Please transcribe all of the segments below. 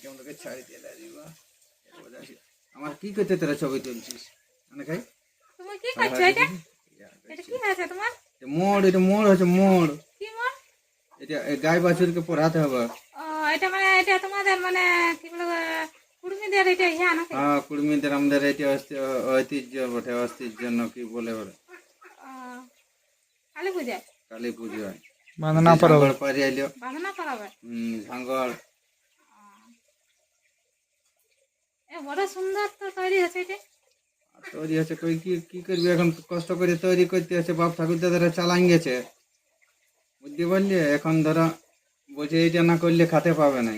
আমাকে ছাড়ি দিয়ে দিব আমার কি করতে তোরা ছবি তুলছিস মানে খাই তুমি কি করছো এটা এটা কি আছে তোমার মোড় এটা মোড় হচ্ছে মোড় কি মোর এটা গাই বাছুরকে পড়াতে হবে ও এটা মানে এটা তোমাদের মানে কি বলে কুড়মিদের এটা ইয়া নাকি হ্যাঁ কুড়মিদের আমাদের এটা ঐতিহ্য বটে অস্থির জন্য কি বলে ওরা কালী পূজা কালী পুজো হয় বাঁধনা পড়াবে পারি আইলো বাঁধনা করাবে ঝাঙ্গল এ বড় সুন্দর তো তৈরি হয়েছে এটা তৈরি হচ্ছে কই কি কি করবি এখন কষ্ট করে তৈরি করতে হচ্ছে বাপ ঠাকুর দাদারা চালান গেছে বুঝতে পারলি এখন ধরো বলছে এইটা না করলে খেতে পাবে না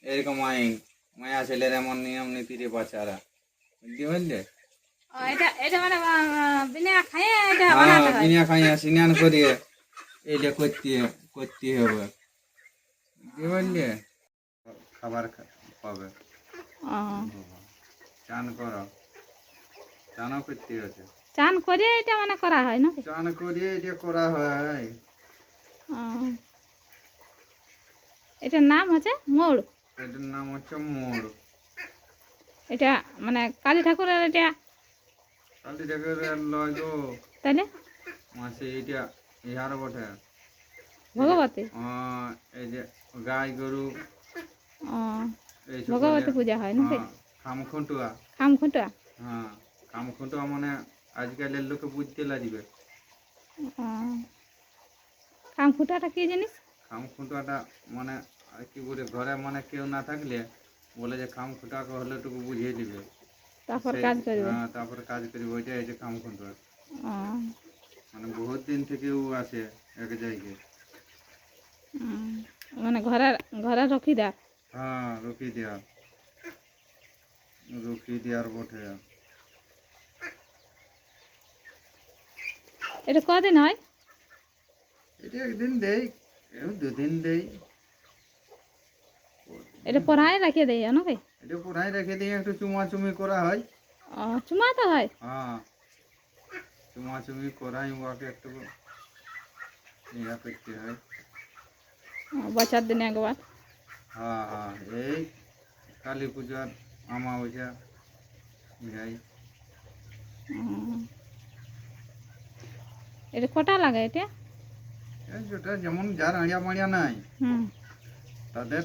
এরকম আইন মায়া ছেলের এমন নিয়ম নীতি রে বাচ্চারা বুঝতে পারলে এটা এটা মানে বিনা খাইয়ে এটা বানাতে হয় বিনা খাইয়া স্নান করিয়ে এইটা করতে হবে বুঝতে পারলে খাবার পাবে চান করো চানও করতে হচ্ছে চান করে এটা মানে করা হয় না চান করিয়ে এটা করা হয় এটার নাম হচ্ছে মোড় এটার নাম হচ্ছে মোড় এটা মানে কালী ঠাকুরের এটা কালী ঠাকুরের লয় গো তাহলে মাসে এটা ইহার বটে ভগবতী এই যে গাই গরু ভগবতী পূজা হয় নাকি খামখুঁটুয়া খামখুঁটা হ্যাঁ খামখুঁটুয়া মানে আজকালের লোকে বুঝতে লাগবে খামখুঁটাটা কি জিনিস খামখুঁটুয়াটা মানে আর কি বলে ঘরে মানে কেউ না থাকলে বলে যে খামখুঁটাকে হলে টুকু বুঝিয়ে দিবে তারপর কাজ করবে হ্যাঁ তারপরে কাজ করবে ওইটা এই যে খামখুঁটুয়া মানে বহুত দিন থেকেও আছে এক জায়গায় মানে ঘরে ঘরে রখি দেয় হ্যাঁ রুকি দেওয়ার বটে এটা কদিন হয় এটা একদিন দেই দুদিন দেই এটা পড়ায় রাখিয়ে দেয় নাকি এটা পুরাই রেখে দিয়ে একটু চুমাচুমি করা হয় চুমা তো হয় হ্যাঁ চুমাচুমি করাই ওকে একটু ইয়া করতে হয় বছর দিনে একবার হ্যাঁ হ্যাঁ এই কালী পূজার আমাবস্যা যাই এটা কটা লাগে এটা যেটা যেমন যার আড়িয়া মাড়িয়া নাই তাদের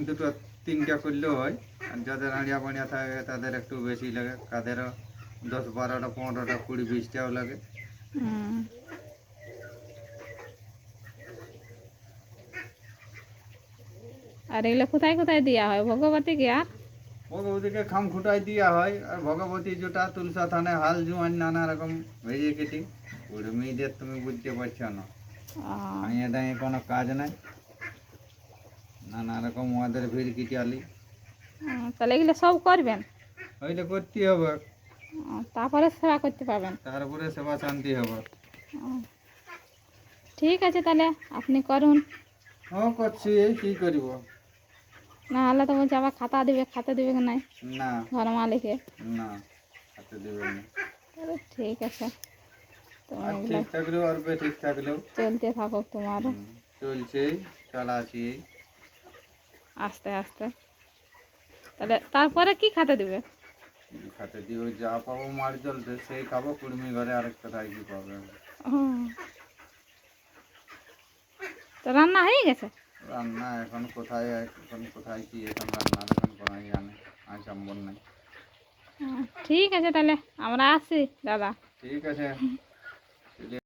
দুটো তিনটা করলেও হয় আর যাদের আড়িয়া মাড়িয়া থাকে তাদের একটু বেশি লাগে কাদেরও 10 12টা 15টা 20 20টাও লাগে আর এগুলো কোথায় কোথায় দেওয়া হয় ভগবতী কি আর ভগবতীকে খামখুঁটাই দেওয়া হয় আর ভগবতী যেটা তুলসা থানে হাল জুয়ান নানা রকম ভেজে কেটে মেয়েদের তুমি বুঝতে পারছো না আইয়ে দাঁড়িয়ে কোনো কাজ নাই নানা রকম ওদের ভিড় কিটালি তাহলে এগুলো সব করবেন ওইটা করতে হবে তারপরে সেবা করতে পারবেন তারপরে সেবা শান্তি হবে ঠিক আছে তাহলে আপনি করুন করছি এই কি করব না হলে তো বলছে আবার খাতা দেবে কি নাই না ঘর মালিকে না হাতে দেবে না ঠিক আছে আর ঠিক থাকলেও আর ঠিক থাকলেও চলতে থাকো তোমার চলছে চালাচ্ছি আস্তে আস্তে তাহলে তারপরে কি খাতে দেবে খাতে দিয়ে যা পাবো মার জলতে সেই খাবো কুড়মি ঘরে আরেক কোথায় কি পাবে তো রান্না হয়ে গেছে রান্না এখন কোথায় কি এখন রান্নার এখন কোনো জানে আর সম্ভব নাই ঠিক আছে তাহলে আমরা আসি দাদা ঠিক আছে